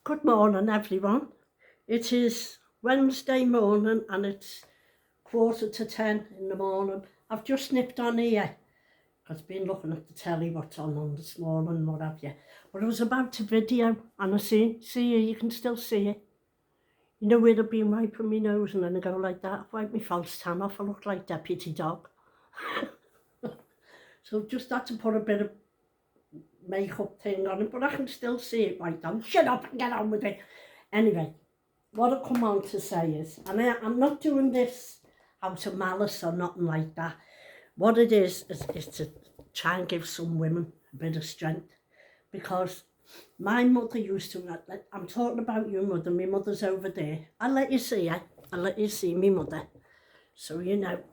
Good morning, everyone. It is Wednesday morning and it's 9:45 in the morning. I've just nipped on here because I've been looking at the telly, what's on this morning, what have you. But I was about to video and I see you can still see it. You know where I've been wiping my nose and then I go like that. I've wiped my false tan off, I look like Deputy Dog. So I've just had to put a bit of makeup thing on it, but I can still see it right now. Shut up and get on with it. Anyway, what I come on to say is, and I'm not doing this out of malice or nothing like that. What it is to try and give some women a bit of strength. Because my mother used to, I'm talking about your mother, my mother's over there. I'll let you see her. I'll let you see me mother. So you know.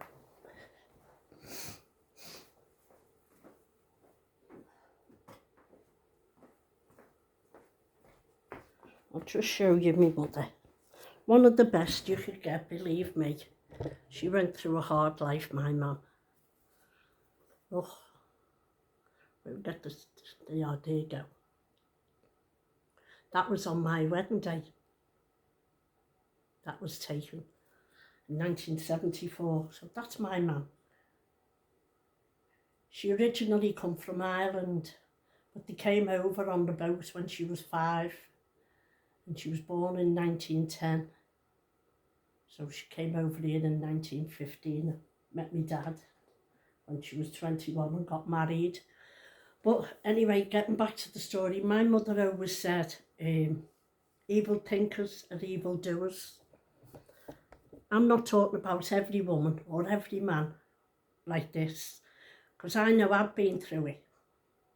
I'll just show you my mother. One of the best you could get, believe me. She went through a hard life, my mum. Oh, we'll get this, there you go. That was on my wedding day. That was taken in 1974, so that's my mum. She originally come from Ireland, but they came over on the boat when she was 5, and she was born in 1910. So she came over here in 1915, met my dad when she was 21 and got married. But anyway, getting back to the story, my mother always said, evil thinkers are evil doers. I'm not talking about every woman or every man like this, because I know I've been through it.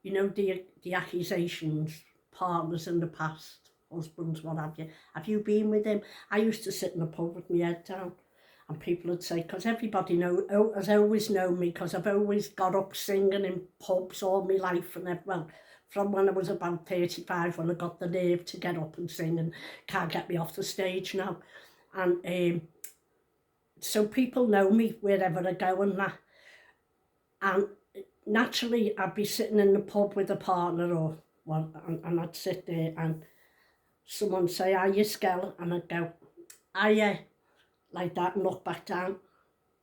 You know, the accusations, partners in the past, husbands, what have you. Have you been with him? I used to sit in the pub with my head down and people would say, because everybody has always known me, because I've always got up singing in pubs all my life, and well, from when I was about 35, when I got the nerve to get up and sing, and can't get me off the stage now. And so people know me wherever I go and that. And naturally, I'd be sitting in the pub with a partner or well, and I'd sit there and someone say, "Are you Skell?" And I'd go, "Are you?" Like that, and look back down.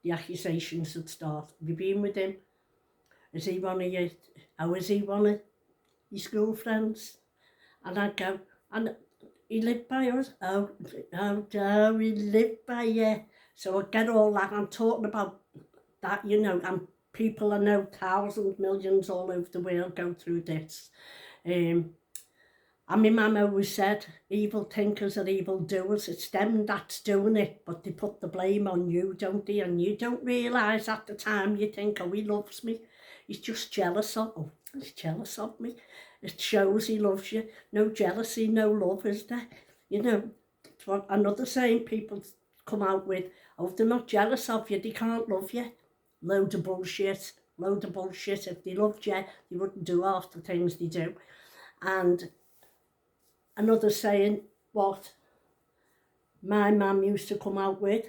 The accusations would start. Have you been with him? Is he one of you? How is he one of your school friends? And I'd go, and he lived by us. Oh, he lived by you. So I'd get all that. I'm talking about that, you know, and people I know, thousands, millions all over the world go through this. And my mum always said, evil thinkers are evil doers. It's them that's doing it, but they put the blame on you, don't they? And you don't realise at the time, you think, oh, he loves me. He's just jealous he's jealous of me. It shows he loves you. No jealousy, no love, is there? You know, it's what another saying people come out with, oh, if they're not jealous of you, they can't love you. Load of bullshit. If they loved you, they wouldn't do half the things they do. And another saying, what my mum used to come out with,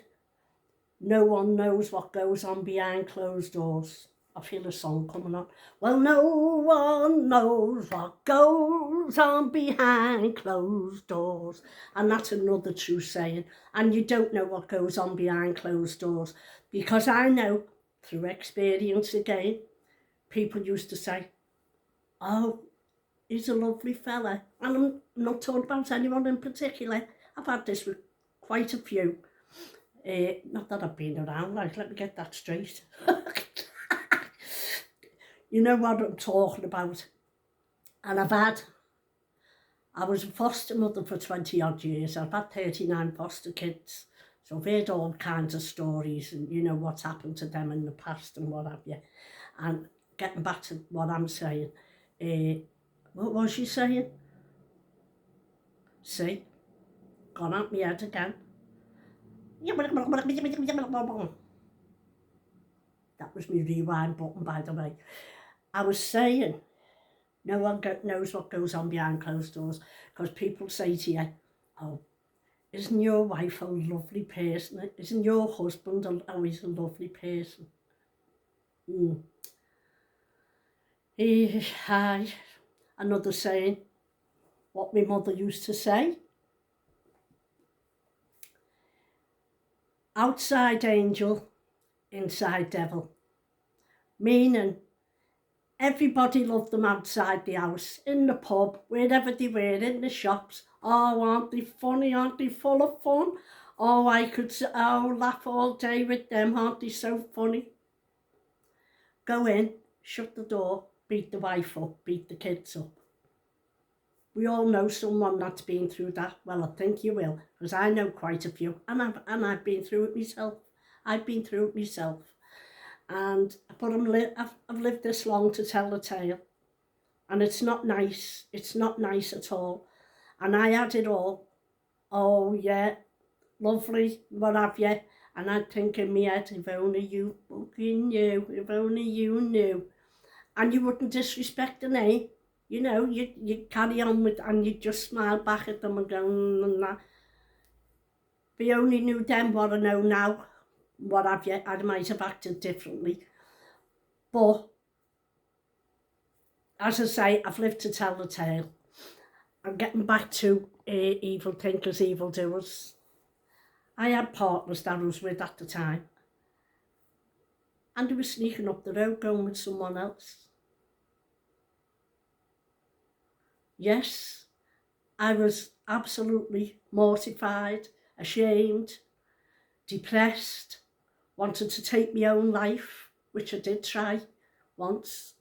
no one knows what goes on behind closed doors. I feel a song coming on. Well, no one knows what goes on behind closed doors. And that's another true saying. And you don't know what goes on behind closed doors. Because I know, through experience again, people used to say, oh, he's a lovely fella. And I'm not talking about anyone in particular. I've had this with quite a few. Not that I've been around, like, let me get that straight. You know what I'm talking about. And I was a foster mother for 20 odd years. I've had 39 foster kids. So I've heard all kinds of stories and you know what's happened to them in the past and what have you. And getting back to what I'm saying, what was she saying? See, gone at me head again. That was my rewind button, by the way. I was saying, no one knows what goes on behind closed doors, because people say to you, oh, isn't your wife a lovely person? Isn't your husband always a lovely person? Hi. Another saying, what my mother used to say. Outside angel, inside devil. Meaning, everybody loved them outside the house, in the pub, wherever they were, in the shops. Oh, aren't they funny? Aren't they full of fun? Oh, I could laugh all day with them. Aren't they so funny? Go in, shut the door, beat the wife up, beat the kids up. We all know someone that's been through that. Well, I think you will, because I know quite a few, and I've been through it myself. I've been through it myself. But I've lived this long to tell the tale, and it's not nice. It's not nice at all. And I had it all. Oh yeah, lovely, what have you? And I'd think in my head, if only you fucking knew, if only you knew. And you wouldn't disrespect the name, you know, you carry on with, and you just smile back at them and go, nah. If you only knew then what I know now, what have you, I might have acted differently. But, as I say, I've lived to tell the tale. I'm getting back to evil thinkers, evil doers. I had partners that I was with at the time, and they were sneaking up the road going with someone else. Yes, I was absolutely mortified, ashamed, depressed, wanted to take my own life, which I did try once,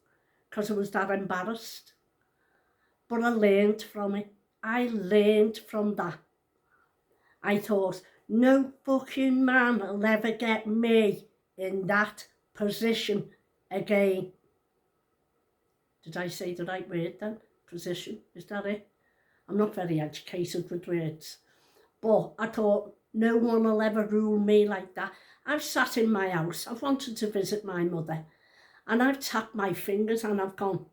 because I was that embarrassed. But I learned from it. I learned from that. I thought, no fucking man will ever get me in that position again. Did I say the right word then? Position, is that it? I'm not very educated with words. But I thought, no one will ever rule me like that. I've sat in my house, I've wanted to visit my mother, and I've tapped my fingers and I've gone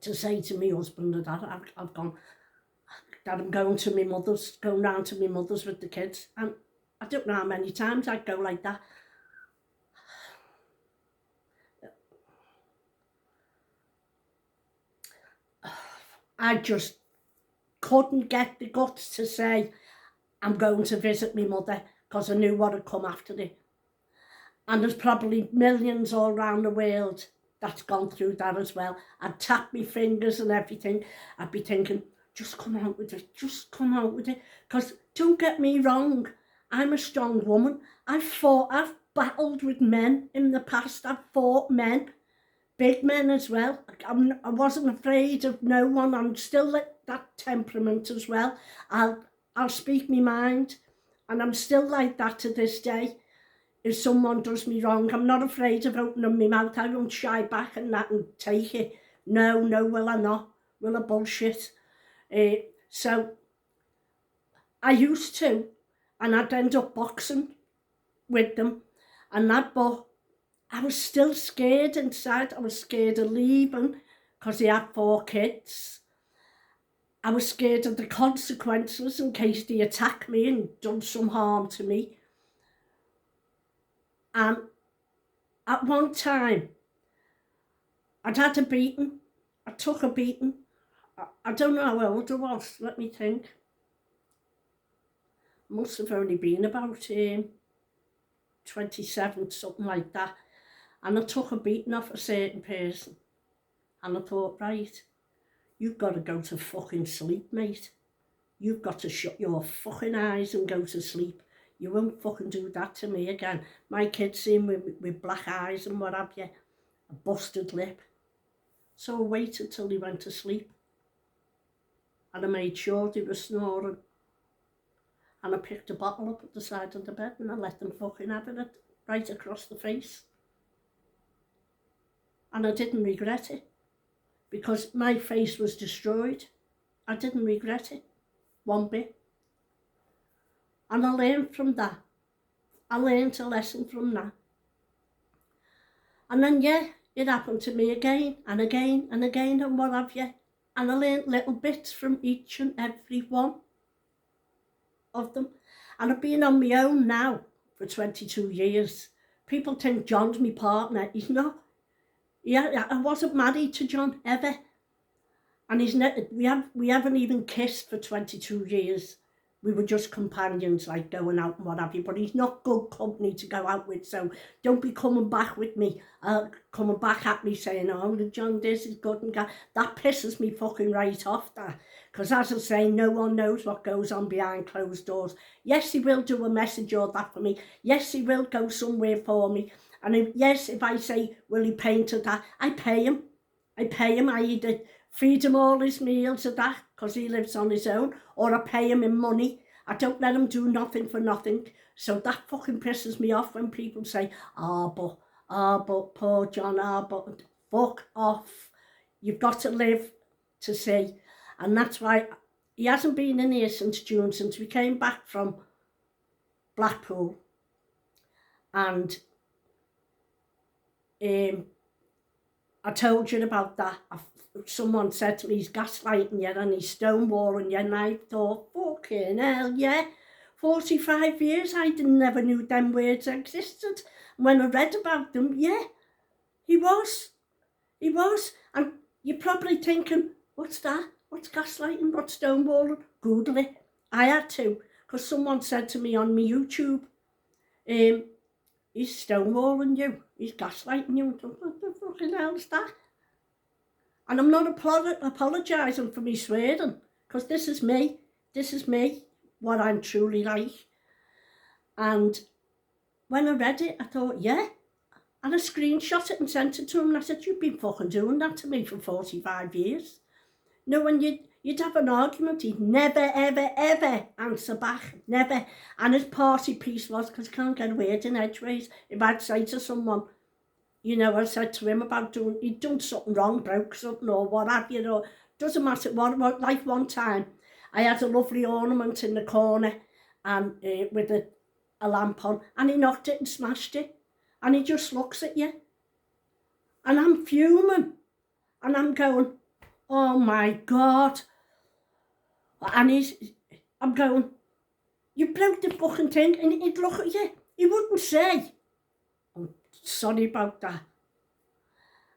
to say to my husband that I've gone, that I'm going to my mother's, going round to my mother's with the kids. And I don't know how many times I'd go like that. I just couldn't get the guts to say, I'm going to visit my mother, because I knew what had come after it. And there's probably millions all around the world that's gone through that as well. I'd tap my fingers and everything. I'd be thinking, just come out with it, just come out with it. Because don't get me wrong, I'm a strong woman. I've battled with men in the past. I've fought men, big men as well. I wasn't afraid of no one. I'm still that temperament as well. I'll speak my mind, and I'm still like that to this day. If someone does me wrong, I'm not afraid of opening my mouth. I don't shy back and that and take it. No, will I not? Will I bullshit? So I used to, and I'd end up boxing with them and that, but I was still scared inside. I was scared of leaving because they had 4 kids. I was scared of the consequences in case they attacked me and done some harm to me. And at one time, I'd had a beating. I took a beating. I don't know how old I was, let me think. Must have only been about 27, something like that. And I took a beating off a certain person. And I thought, right, you've got to go to fucking sleep, mate. You've got to shut your fucking eyes and go to sleep. You won't fucking do that to me again. My kids see me with black eyes and what have you, a busted lip. So I waited till they went to sleep. And I made sure they were snoring. And I picked a bottle up at the side of the bed and I let them fucking have it right across the face. And I didn't regret it, because my face was destroyed. I didn't regret it one bit. And I learned from that. I learned a lesson from that. And then, yeah, it happened to me again and again and again and what have you. And I learned little bits from each and every one of them. And I've been on my own now for 22 years. People think John's my partner. He's not. Yeah, I wasn't married to John ever. And we haven't even kissed for 22 years. We were just companions, like going out and what have you. But he's not good company to go out with. So don't be coming back with me, coming back at me saying, oh, John, this is good and that pisses me fucking right off, that. Because as I say, no one knows what goes on behind closed doors. Yes, he will do a message or that for me. Yes, he will go somewhere for me. And if I say, will he paint or that, I pay him. I either feed him all his meals or that, because he lives on his own, or I pay him in money. I don't let him do nothing for nothing. So that fucking pisses me off when people say, but poor John, but fuck off. You've got to live to see. And that's why he hasn't been in here since June, since we came back from Blackpool. And I told you about that. Someone said to me, he's gaslighting you and he's stonewalling you, and I thought, fucking hell, yeah. 45 years, I never knew them words existed. When I read about them, yeah, he was. And you're probably thinking, what's that? What's gaslighting? What's stonewalling? Google it. I had to, because someone said to me on my YouTube, he's stonewalling you, he's gaslighting you. What the fucking hell is that? And I'm not apologising for me swearing, because this is me, what I'm truly like. And when I read it, I thought, yeah. And I screenshot it and sent it to him, and I said, you've been fucking doing that to me for 45 years. No, when you'd have an argument, he'd never, ever, ever answer back, never. And his party piece was, because he can't get a word in edgeways, if I'd say to someone, you know, I said to him about he'd done something wrong, broke something or what have you, know, doesn't matter what, like one time, I had a lovely ornament in the corner and with a lamp on, and he knocked it and smashed it, and he just looks at you, and I'm fuming, and I'm going, oh my God, and I'm going, you broke the fucking thing, and he'd look at you, he wouldn't say, oh, sorry about that.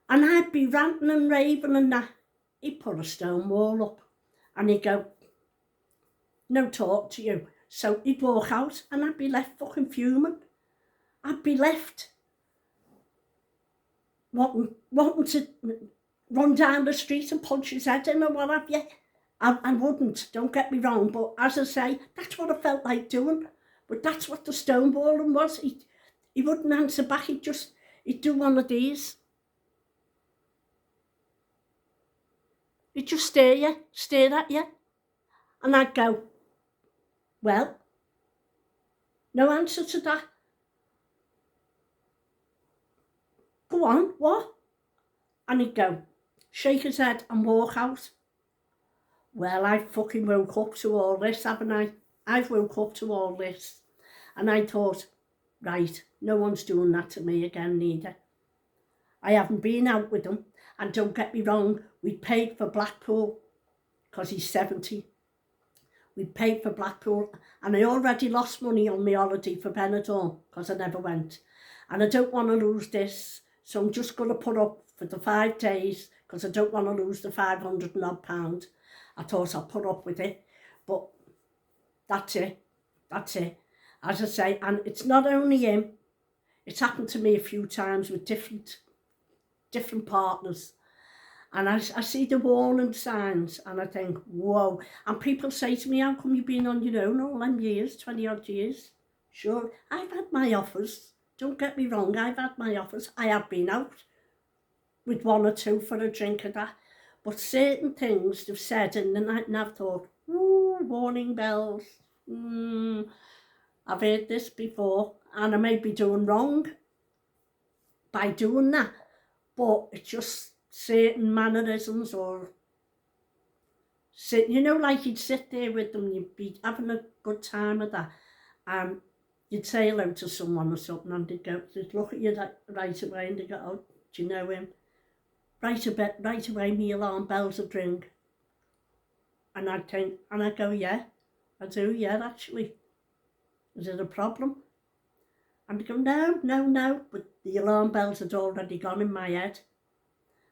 And I'd be ranting and raving and that. He'd put a stone wall up and he'd go, no talk to you. So he'd walk out and I'd be left fucking fuming. I'd be left wanting to run down the street and punch his head in or what have you. I wouldn't, don't get me wrong, but as I say, that's what I felt like doing. But that's what the stonewalling was. He wouldn't answer back, he'd do one of these. He'd just stare at you. And I'd go, well, no answer to that. Go on, what? And he'd go, shake his head and walk out. Well, I fucking woke up to all this, haven't I? I've woke up to all this. And I thought, right, no one's doing that to me again neither. I haven't been out with him. And don't get me wrong, we paid for Blackpool, because he's 70. We paid for Blackpool, and I already lost money on my holiday for Benidorm, because I never went. And I don't want to lose this, so I'm just going to put up for the 5 days, because I don't want to lose the £500 and odd. I thought I'll put up with it, but that's it. As I say, and it's not only him, it's happened to me a few times with different partners, and I see the warning signs and I think, whoa. And people say to me, how come you've been on your own all them years, 20 odd years? Sure, I've had my offers, don't get me wrong, I've had my offers. I have been out with 1 or 2 for a drink of that, but certain things they've said in the night, and I've thought, ooh, warning bells, I've heard this before, and I may be doing wrong by doing that, but it's just certain mannerisms, or you know, like you'd sit there with them, you'd be having a good time of that, and you'd say hello to someone or something, and they'd look at you right away, and they'd go, oh, do you know him? Right away, me alarm bells would ring, and I'd think, and I'd go, yeah, I do, yeah, actually, is it a problem? And they go, no, but the alarm bells had already gone in my head.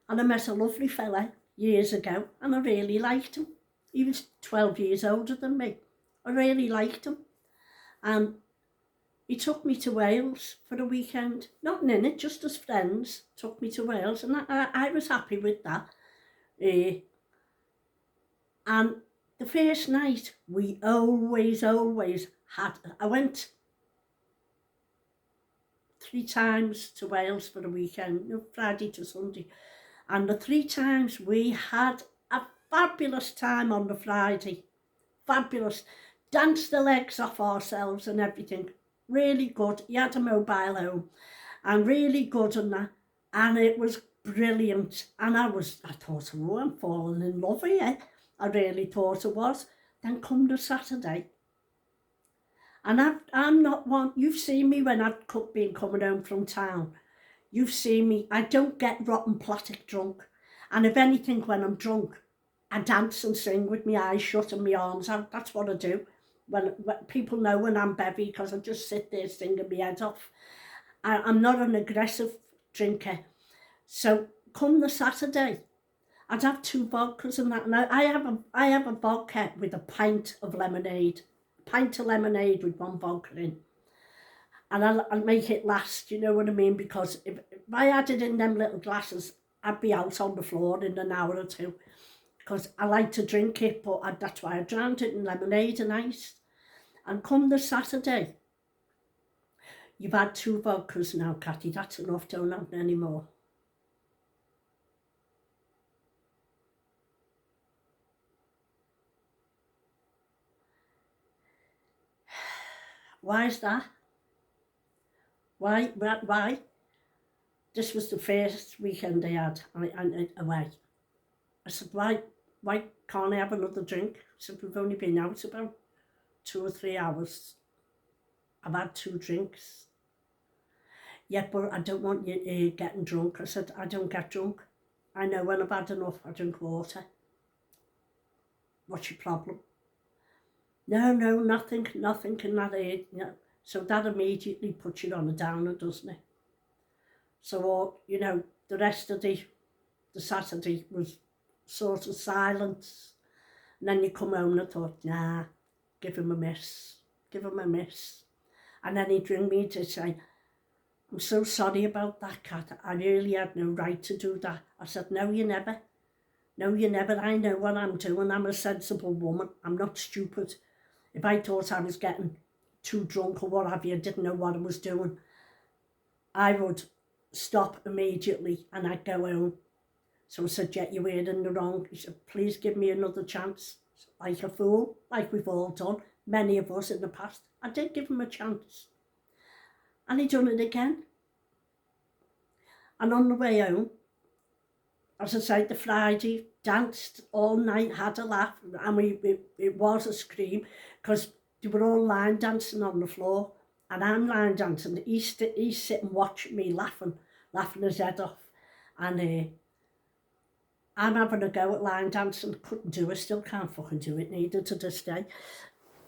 And I met a lovely fella years ago, and I really liked him. He was 12 years older than me. I really liked him. And he took me to Wales for a weekend. Nothing in it, just as friends. Took me to Wales, and I was happy with that. And the first night, we always had... I went 3 times to Wales for a weekend, Friday to Sunday. And the 3 times we had a fabulous time on the Friday. Fabulous. Danced the legs off ourselves and everything. Really good. He had a mobile home and really good on that. And it was brilliant. And I thought, oh, I'm falling in love here. I really thought it was. Then come the Saturday. And I'm not one, you've seen me when I've been coming home from town. You've seen me, I don't get rotten platic drunk. And if anything, when I'm drunk, I dance and sing with my eyes shut and my arms out. That's what I do. When people know when I'm bevy, because I just sit there singing my head off. I'm not an aggressive drinker. So come the Saturday, I'd have 2 vodkas and that. Now I have a vodka with a pint of lemonade. A pint of lemonade with 1 vodka in. And I'll make it last, you know what I mean? Because if I had it in them little glasses, I'd be out on the floor in an hour or 2. Because I like to drink it, but that's why I drowned it in lemonade and ice. And come the Saturday, you've had 2 vodkas now, Cathy, that's enough, don't have any more. Why is that? Why? This was the first weekend I had away. I said, why can't I have another drink? I said, we've only been out about 2 or 3 hours. I've had 2 drinks. Yeah, but I don't want you getting drunk. I said, I don't get drunk. I know when I've had enough, I drink water. What's your problem? No, nothing can that aid. Yeah. So that immediately puts you on a downer, doesn't it? So, you know, the rest of the Saturday was sort of silence. And then you come home and I thought, nah, give him a miss. And then he'd ring me to say, I'm so sorry about that, Cat. I really had no right to do that. I said, no, you never. I know what I'm doing. I'm a sensible woman. I'm not stupid. If I thought I was getting too drunk or what have you, didn't know what I was doing, I would stop immediately and I'd go home. So I said, yeah, you were in the wrong. He said, please give me another chance. Like a fool, like we've all done, many of us in the past. I did give him a chance. And he done it again. And on the way home, as I said, the Friday, danced all night, had a laugh, and it was a scream, because they were all line dancing on the floor, and I'm line dancing. He's sitting watching me laughing his head off. And I'm having a go at line dancing, couldn't do it, still can't fucking do it, neither to this day.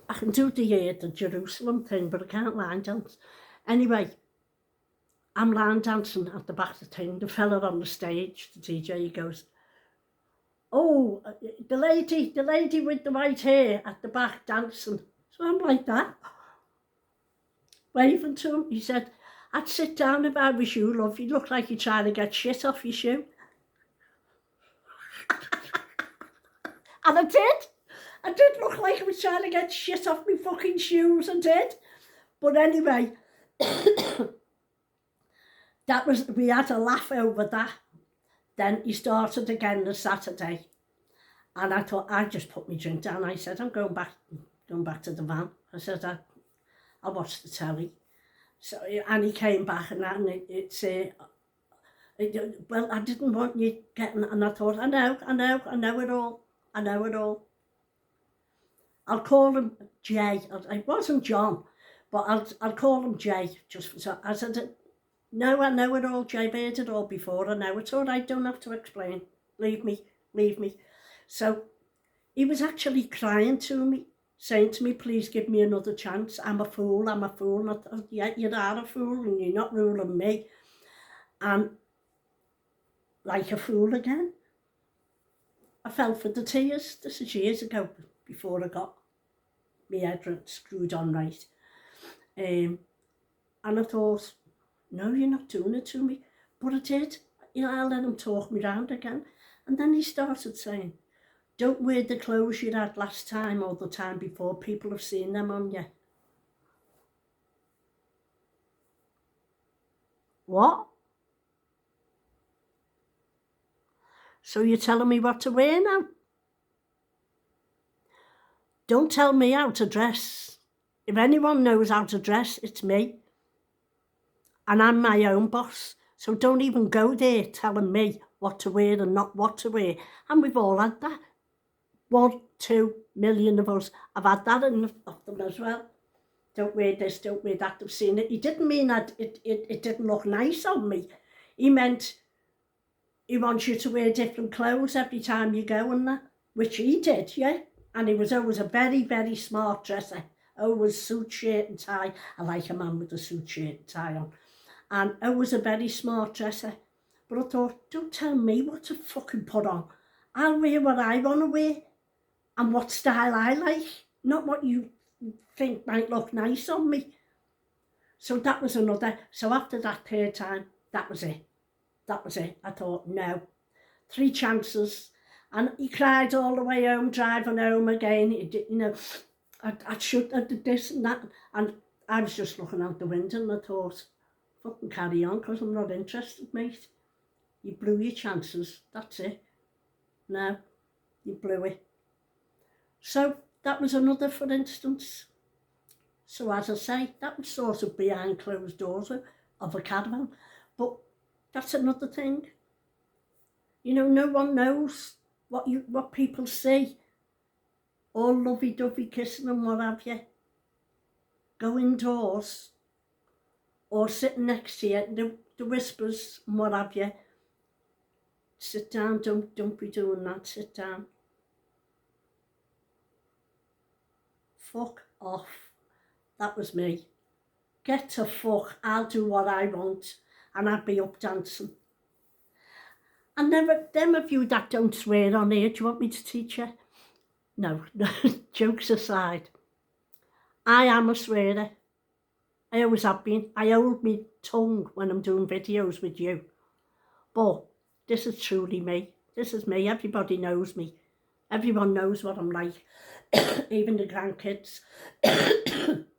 I can do the Jerusalem thing, but I can't line dance. Anyway, I'm line dancing at the back of the thing. The fella on the stage, the DJ, he goes, oh, the lady with the white hair at the back dancing. So I'm like that, waving to him. He said, I'd sit down if I was you, love. You look like you're trying to get shit off your shoe. And I did. I did look like I was trying to get shit off my fucking shoes, I did. But anyway, we had a laugh over that. Then he started again the Saturday. And I thought, I just put my drink down. I said, I'm going back to the van. I said, I'll watch the telly. So, and he came back and well, I didn't want you getting, and I thought, I know it all. I'll call him Jay. It wasn't John, but I'll call him Jay. So I said, no, I know it all, Jay. I've heard it all before. I know it's all right. Don't have to explain. Leave me. So he was actually crying to me, saying to me, please give me another chance. I'm a fool. And I thought, yeah, you are a fool and you're not ruling me. And like a fool again. I fell for the tears. This is years ago, before I got my head screwed on right. And I thought, no, you're not doing it to me. But I did. You know, I let him talk me round again. And then he started saying, don't wear the clothes you had last time or the time before. People have seen them on you. What? So you're telling me what to wear now? Don't tell me how to dress. If anyone knows how to dress, it's me. And I'm my own boss. So don't even go there telling me what to wear and not what to wear. And we've all had that. 1, 2 million of us have had that of them as well. Don't wear this, don't wear that. I've seen it. He didn't mean that it didn't look nice on me. He meant he wants you to wear different clothes every time you go and that, which he did, yeah. And he was always a very, very smart dresser. Always suit, shirt and tie. I like a man with a suit, shirt and tie on. And always a very smart dresser. But I thought, don't tell me what to fucking put on. I'll wear what I want to wear and what style I like, not what you think might look nice on me. So that was another. So after that third time, that was it. That was it. I thought, no. 3 chances. And he cried all the way home, driving home again. He did, you know, I should have did this and that. And I was just looking out the window and I thought, fucking carry on, because I'm not interested, mate. You blew your chances. That's it. No, you blew it. So that was another, for instance. So as I say, that was sort of behind closed doors of a caravan. But that's another thing. You know, no one knows what people see. All lovey-dovey kissing and what have you. Go indoors or sitting next to you, the whispers and what have you. Sit down, don't be doing that, sit down. Fuck off. That was me. Get to fuck, I'll do what I want, and I'd be up dancing. And them of you that don't swear on here, do you want me to teach you? No, jokes aside. I am a swearer. I always have been. I hold my tongue when I'm doing videos with you. But this is truly me. This is me. Everybody knows me. Everyone knows what I'm like. Even the grandkids,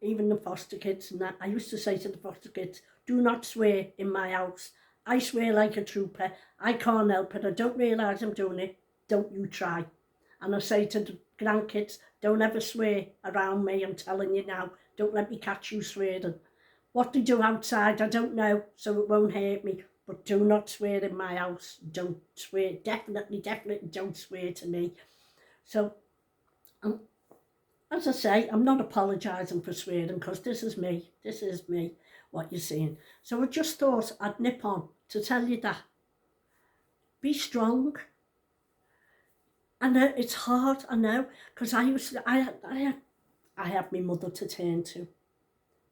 even the foster kids and that. I used to say to the foster kids, do not swear in my house. I swear like a trooper. I can't help it. I don't realise I'm doing it. Don't you try. And I say to the grandkids, don't ever swear around me. I'm telling you now. Don't let me catch you swearing. What they do outside, I don't know, so it won't hurt me. But do not swear in my house. Don't swear. Definitely don't swear to me. So, as I say, I'm not apologising for swearing because this is me. This is me, what you're seeing. So I just thought I'd nip on to tell you that. Be strong. I know it's hard, I know, because I had my mother to turn to.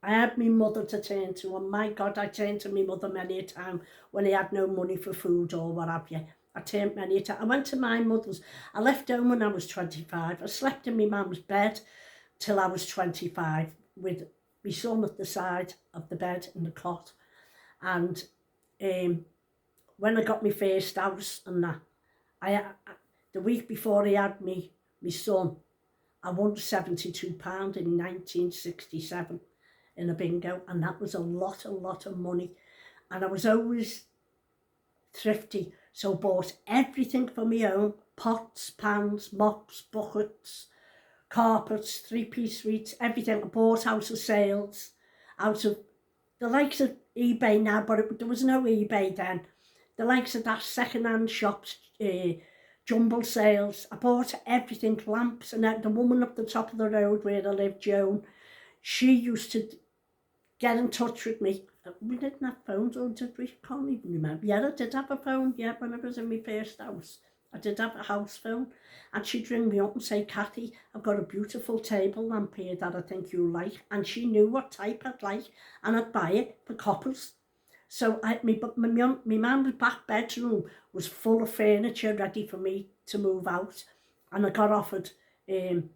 I had my mother to turn to, and my God, I turned to my mother many a time when I had no money for food or what have you. I turned many a time. I went to my mother's. I left home when I was 25. I slept in my mum's bed till I was 25 with my son at the side of the bed in the cot. And when I got my first house and that, the week before I had my son, I won £72 in 1967 in a bingo, and that was a lot of money. And I was always thrifty, so bought everything for my own, pots, pans, mops, buckets, carpets, 3-piece suites, everything. I bought out of sales, out of the likes of eBay now, but there was no eBay then. The likes of that second-hand shops, jumble sales. I bought everything, lamps, and the woman up the top of the road where I lived, Joan, she used to get in touch with me. We didn't have phones, or did we? Can't even remember. Yeah, I did have a phone, yeah, when I was in my first house. I did have a house phone. And she'd ring me up and say, Cathy, I've got a beautiful table lamp here that I think you'll like. And she knew what type I'd like, and I'd buy it for coppers. So my mum's back bedroom was full of furniture ready for me to move out. And I got offered, in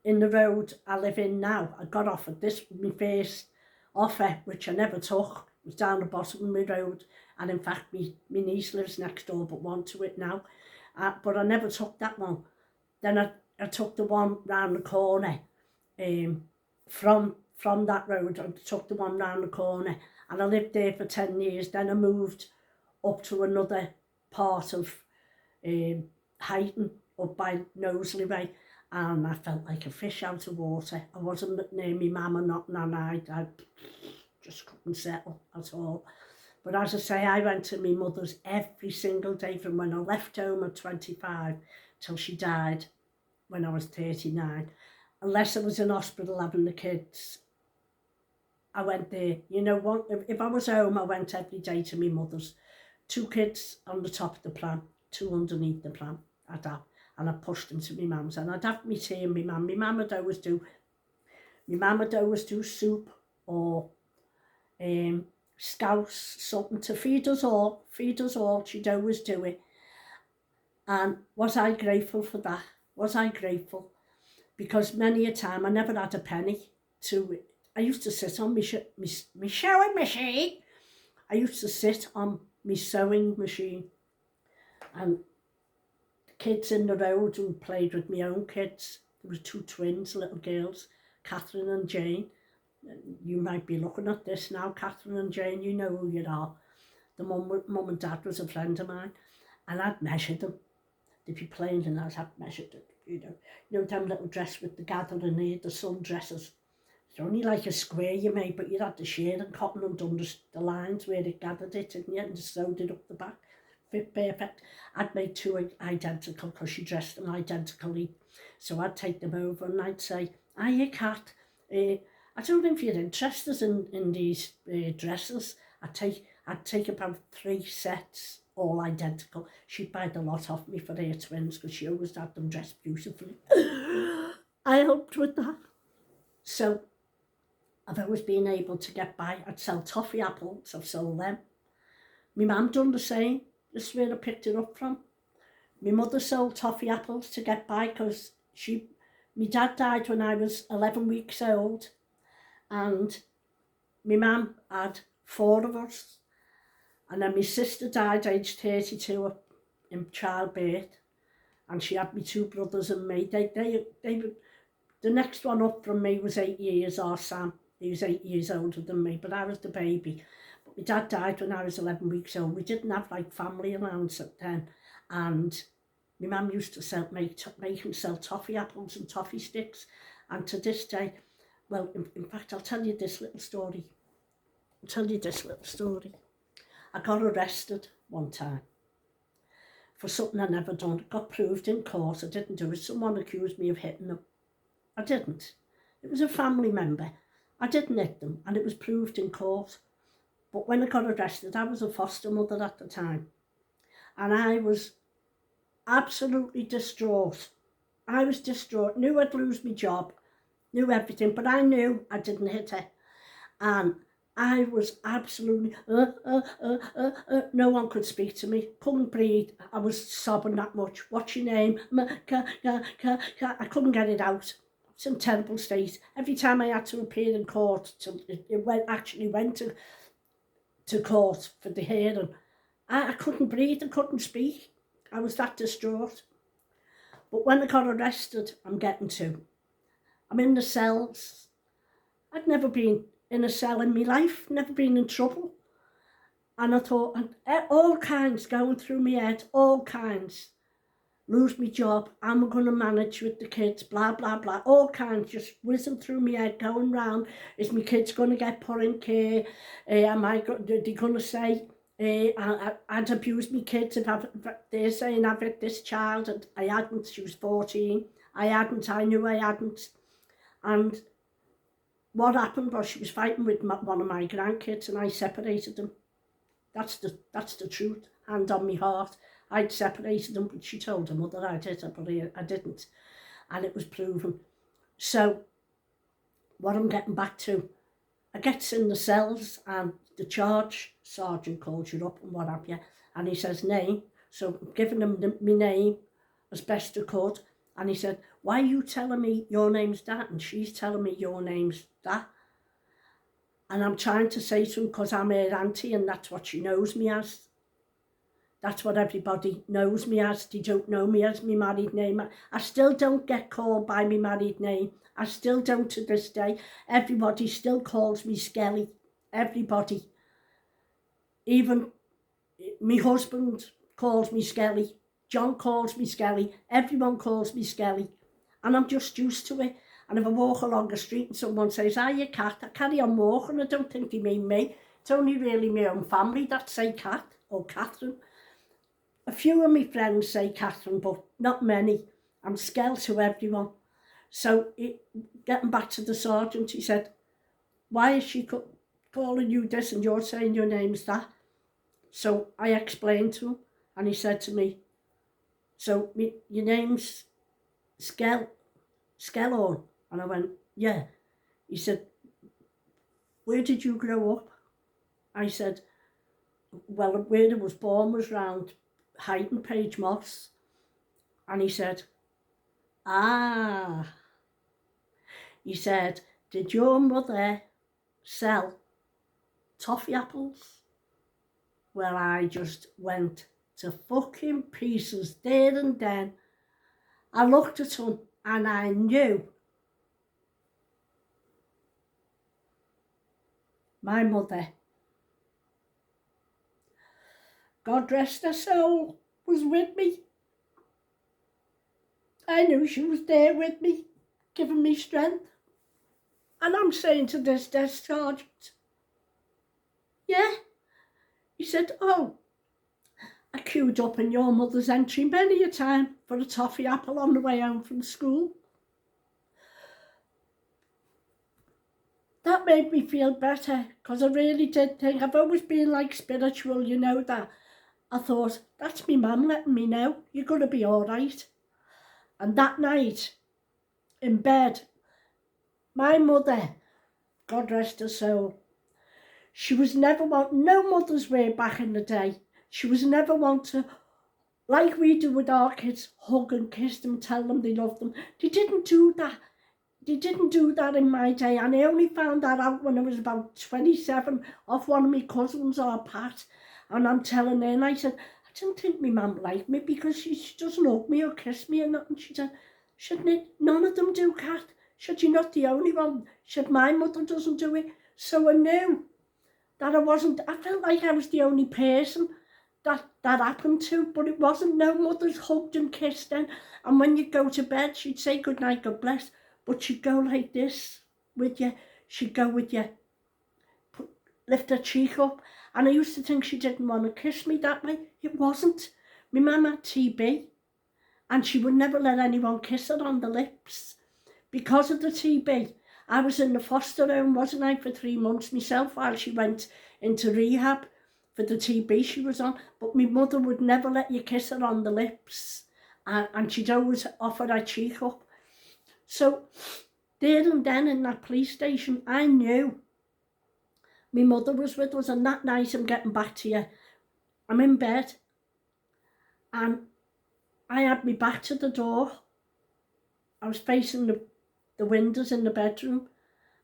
the road I live in now, I got offered this, my first offer, which I never took. It was down the bottom of my road. And in fact, my niece lives next door but one to it now. But I never took that one. Then I took the one round the corner. From that road, I took the one round the corner. And I lived there for 10 years. Then I moved up to another part of Heighton, up by Knowsley Way. And I felt like a fish out of water. I wasn't near my mum or nothing, and I just couldn't settle at all. But as I say, I went to my mother's every single day from when I left home at 25 till she died when I was 39. Unless I was in hospital having the kids, I went there. You know what? If I was home, I went every day to my mother's. 2 kids on the top of the pram, 2 underneath the pram. I'd have, and I pushed them to my mum's, and I'd have me tea and my mum. My mum would always do soup or scouse, something to feed us all. She'd always do it. And was I grateful for that? Was I grateful? Because many a time I never had a penny to. I used to sit on my sewing machine. I used to sit on my sewing machine, and the kids in the road who played with my own kids. There was 2 twins, little girls, Catherine and Jane. You might be looking at this now, Catherine and Jane, you know who you are. The mum and dad was a friend of mine, and I'd measured them. They'd be playing and I'd have measured it, you know them little dress with the gathering here, the sundresses. It's only like a square you made, but you had the shading cotton and done the lines where it gathered it, and you sewed it up the back. Fit perfect. I'd made 2 identical because she dressed them identically. So I'd take them over and I'd say, "Hiya, Kat. I don't know if you're interested in these dresses." I'd take about 3 sets, all identical. She'd buy the lot off me for her twins because she always had them dressed beautifully. I helped with that. So I've always been able to get by. I'd sell toffee apples, I've sold them. My mum done the same. This is where I picked it up from. My mother sold toffee apples to get by because my dad died when I was 11 weeks old, and my mum had 4 of us, and then my sister died aged 32 in childbirth, and she had me 2 brothers and me. They the next one up from me was 8 years, or Sam. He was 8 years older than me, but I was the baby. But my dad died when I was 11 weeks old. We didn't have like family around then, and my mum used to make him sell toffee apples and toffee sticks. And to this day, well, in fact, I'll tell you this little story. I got arrested one time for something I never done. It got proved in court I didn't do it. Someone accused me of hitting them. I didn't. It was a family member. I didn't hit them, and it was proved in court. But when I got arrested, I was a foster mother at the time, and I was absolutely distraught. I was distraught, knew I'd lose my job, knew everything, but I knew I didn't hit her. And I was absolutely, no one could speak to me, couldn't breathe. I was sobbing that much. What's your name? I couldn't get it out. I was in a terrible state. Every time I had to appear in court, actually went to court for the hearing, I couldn't breathe, I couldn't speak. I was that distraught. But when I got arrested, I'm in the cells. I'd never been in a cell in my life, never been in trouble. And I thought, all kinds going through my head, all kinds. Lose my job, am I going to manage with the kids, blah, blah, blah. All kinds just whizzing through my head, going round. Is my kids going to get put in care? Are they going to say, I'd abused my kids if they're saying I've hit this child, and I hadn't. She was 14. I knew I hadn't. And what happened was she was fighting with one of my grandkids, and I separated them. That's the truth, hand on my heart. I'd separated them, but she told her mother I did, but I didn't. And it was proven. So what I'm getting back to, I gets in the cells, and the charge sergeant calls you up and what have you, and he says name. So I'm giving him my name as best I could, and he said, why are you telling me your name's that and she's telling me your name's that? And I'm trying to say to him, because I'm her auntie and that's what she knows me as. That's what everybody knows me as. They don't know me as my married name. I still don't get called by my married name. I still don't to this day. Everybody still calls me Skelly. Everybody. Even my husband calls me Skelly. John calls me Skelly. Everyone calls me Skelly. And I'm just used to it. And if I walk along the street and someone says, "Are you Cat?" I carry on walking. I don't think they mean me. It's only really my own family that say Cat or Catherine. A few of my friends say Catherine, but not many. I'm Skell to everyone. So getting back to the sergeant, he said, why is she calling you this and you're saying your name's that? So I explained to him, and he said to me, so your name's Skellorn? And I went, yeah. He said, where did you grow up? I said, well, where I was born was round Heighton Page Moss. And he said, ah. He said, did your mother sell toffee apples? Well, I just went to fucking pieces there and then. I looked at him and I knew my mother, God rest her soul, was with me. I knew she was there with me, giving me strength. And I'm saying to this desk sergeant, yeah. He said, oh, I queued up in your mother's entry many a time for a toffee apple on the way home from school. That made me feel better, because I really did think, I've always been like spiritual, you know that. I thought, that's me mum letting me know, you're going to be all right. And that night, in bed, my mother, God rest her soul, she was never one, no mother's way back in the day. She was never one to, like we do with our kids, hug and kiss them, tell them they love them. They didn't do that. They didn't do that in my day, and I only found that out when I was about 27 off one of my cousins, or Pat, and I'm telling her, and I said, I don't think my mum liked me because she doesn't hug me or kiss me or nothing. She said, shouldn't it? None of them do, Cat. Should you not the only one? Should my mother doesn't do it? So I knew that I felt like I was the only person that happened to, but it wasn't. No mothers hugged and kissed then, and when you go to bed, she'd say good night, God bless. But she'd go like this with you. She'd go with you, lift her cheek up. And I used to think she didn't want to kiss me that way. It wasn't. My mum had TB, and she would never let anyone kiss her on the lips. Because of the TB, I was in the foster home, wasn't I, for 3 months myself while she went into rehab for the TB she was on. But my mother would never let you kiss her on the lips. And she'd always offer her cheek up. So there and then in that police station, I knew my mother was with us. And that night, I'm getting back to you, I'm in bed and I had my back to the door. I was facing the windows in the bedroom,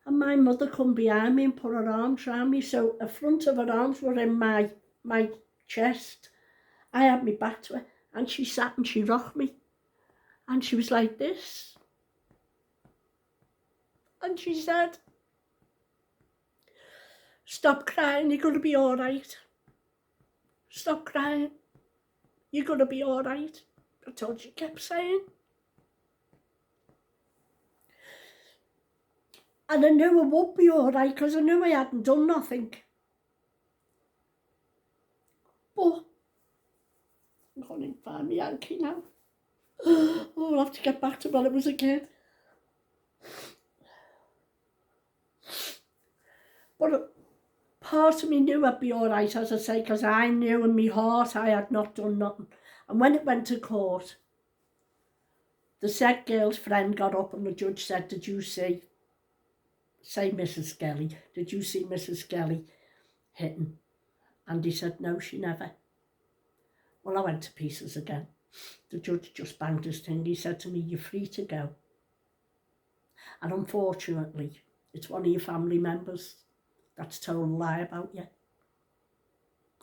and my mother come behind me and put her arms around me. So the front of her arms were in my chest. I had my back to her, and she sat and she rocked me. And she was like this. And she said, stop crying, you're going to be all right. Stop crying, you're going to be all right. That's all she kept saying. And I knew I would be all right, because I knew I hadn't done nothing. But I'm going to find my Yankee now. Oh, I'll have to get back to when I was a kid. But part of me knew I'd be all right, as I say, because I knew in my heart I had not done nothing. And when it went to court, the said girl's friend got up and the judge said, did you say Mrs. Skelly, did you see Mrs. Skelly hitting. And he said, no, she never. Well, I went to pieces again. The judge just banged his thing. He said to me, you're free to go. And unfortunately, it's one of your family members that's told a lie about you.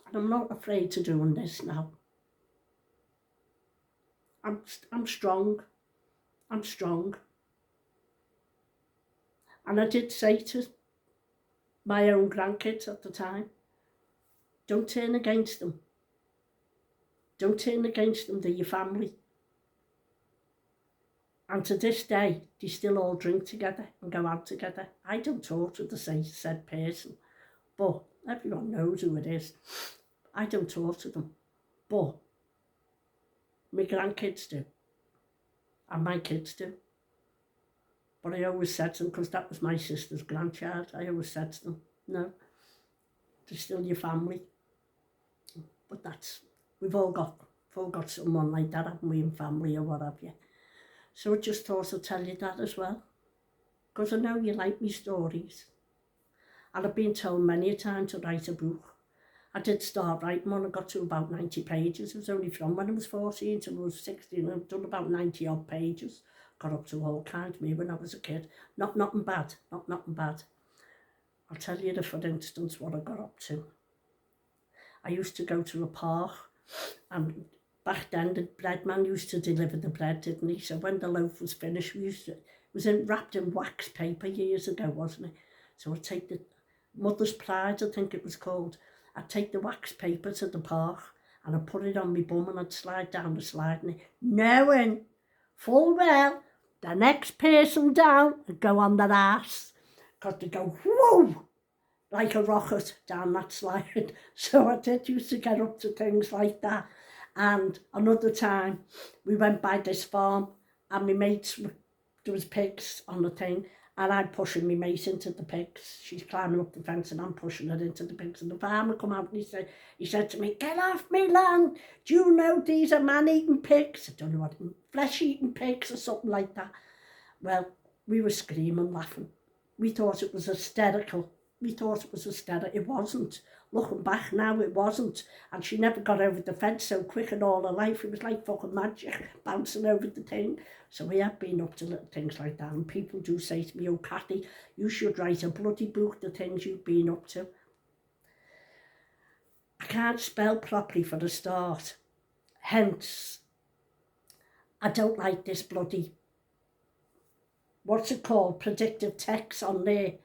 And I'm not afraid to doing this now. I'm strong. I'm strong. And I did say to my own grandkids at the time, don't turn against them. Don't turn against them, they're your family. And to this day, they still all drink together and go out together. I don't talk to the said person, but everyone knows who it is. I don't talk to them, but my grandkids do, and my kids do. But I always said to them, because that was my sister's grandchild, I always said to them, no, they're still your family. But we've all got someone like that, haven't we, in family or what have you. So I just thought I'd tell you that as well, because I know you like me stories. And I've been told many a time to write a book. I did start writing when I got to about 90 pages. It was only from when I was 14 till I was 16. I've done about 90 odd pages. Got up to all kinds of me when I was a kid. Nothing bad. I'll tell you, for instance, what I got up to. I used to go to a park, and back then the bread man used to deliver the bread, didn't he? So when the loaf was finished, it was wrapped in wax paper years ago, wasn't it? So I'd take the Mother's Pride, I think it was called. I'd take the wax paper to the park and I'd put it on my bum and I'd slide down the slide, and knowing full well the next person down would go on their ass, because they go whoa like a rocket down that slide. So I did used to get up to things like that. And another time we went by this farm and my mates, there was pigs on the thing, and I'm pushing my mate into the pigs. She's climbing up the fence and I'm pushing her into the pigs. And the farmer come out and he said to me, get off me land. Do you know these are man-eating pigs? I don't know what, flesh-eating pigs or something like that. Well, we were screaming, laughing. We thought it was hysterical. It wasn't. Looking back now, it wasn't. And she never got over the fence so quick in all her life. It was like fucking magic, bouncing over the thing. So we have been up to little things like that. And people do say to me, oh, Cathy, you should write a bloody book, the things you've been up to. I can't spell properly for the start. Hence, I don't like this bloody, what's it called, predictive text on there.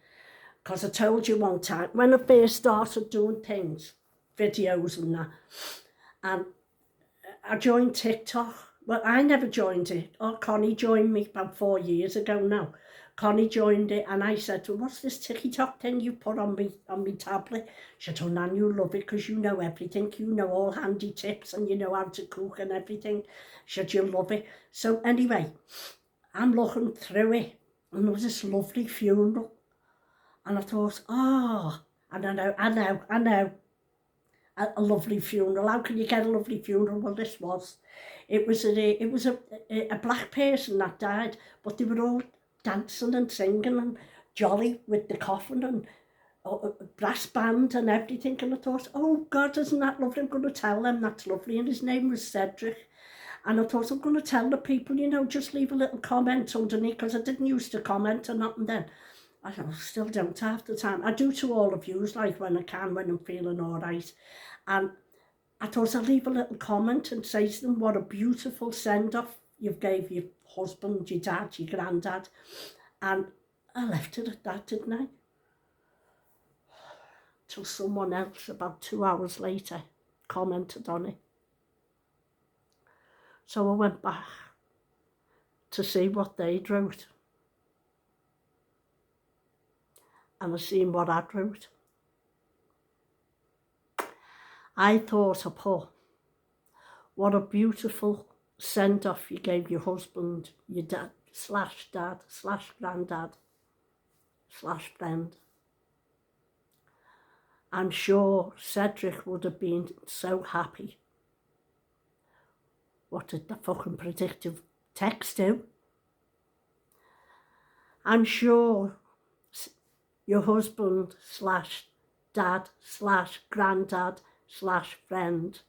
Because I told you one time, when I first started doing things, videos and that, and I joined TikTok. Well, I never joined it. Oh, Connie joined me about 4 years ago now. Connie joined it, and I said to her, what's this TikTok thing you put on me tablet? She said, oh, Nan, you love it because you know everything. You know all handy tips and you know how to cook and everything. She said, you love it. So anyway, I'm looking through it, and there was this lovely funeral. And I thought, oh, and I know, a lovely funeral. How can you get a lovely funeral? Well, this was. It was a black person that died, but they were all dancing and singing and jolly with the coffin and brass band and everything. And I thought, oh God, isn't that lovely? I'm going to tell them that's lovely. And his name was Cedric. And I thought, I'm going to tell the people, you know, just leave a little comment underneath, because I didn't used to comment or nothing then. I still don't half the time. I do to all of yous, like when I can, when I'm feeling all right. And I thought I'd leave a little comment and say to them what a beautiful send-off you've gave your husband, your dad, your granddad. And I left it at that, didn't I? Till someone else, about 2 hours later, commented on it. So I went back to see what they'd wrote. And I seen what I'd wrote. I thought I put, what a beautiful send-off you gave your husband, your dad / granddad / friend. I'm sure Cedric would have been so happy. What did the fucking predictive text do? I'm sure your husband / dad / granddad / friend.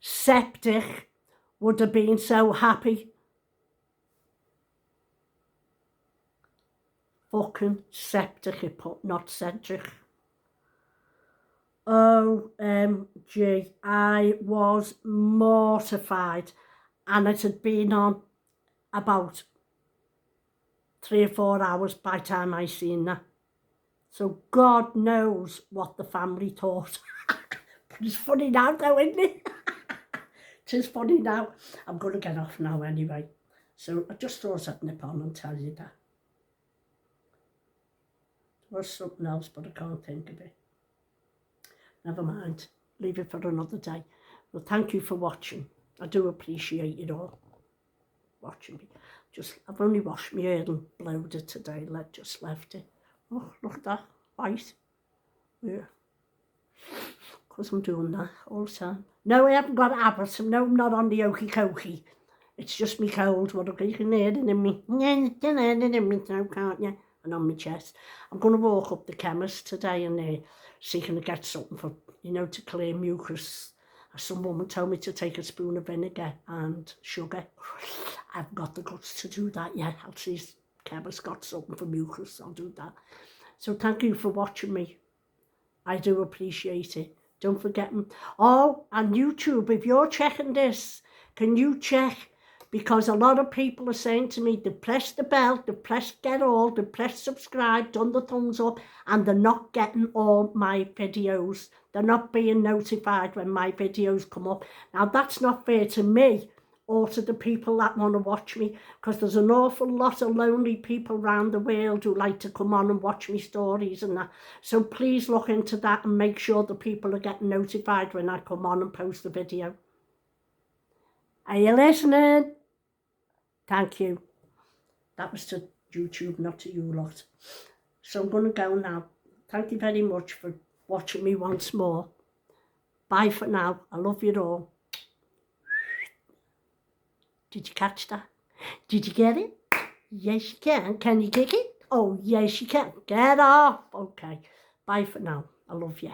Septic would have been so happy. Fucking septic, it put, not Cedric. OMG, I was mortified, and it had been on about 3 or 4 hours by the time I seen that. So God knows what the family thought. But it's funny now though, isn't it? It is funny now. I'm going to get off now anyway. So I just thought I'd nip on and tell you that. There was something else, but I can't think of it. Never mind. Leave it for another day. Well, thank you for watching. I do appreciate it all. Watching me. I've only washed my hair and blowed it today. Just left it. Oh, look at that. White. Yeah. Because I'm doing that all the time. No, I haven't got habits. No, I'm not on the okey cokey. It's just me cold. What you can hear it in me. No, can't you? And on my chest. I'm going to walk up the chemist today and see can I get something for, to clear mucus. Some woman told me to take a spoon of vinegar and sugar. I haven't got the guts to do that yet. I'll see if chemist got something for mucus. I'll do that. So thank you for watching me. I do appreciate it. Don't forget. Oh, and YouTube, if you're checking this, can you check? Because a lot of people are saying to me, they've pressed the bell, they've pressed get all, they've pressed subscribe, done the thumbs up, and they're not getting all my videos. They're not being notified when my videos come up. Now, that's not fair to me or to the people that want to watch me, because there's an awful lot of lonely people around the world who like to come on and watch me stories and that. So please look into that and make sure the people are getting notified when I come on and post the video. Are you listening? Thank you. That was to YouTube, not to you lot. So I'm going to go now. Thank you very much for watching me once more. Bye for now. I love you all. Did you catch that? Did you get it? Yes, you can. Can you kick it? Oh, yes, you can. Get off. Okay. Bye for now. I love you.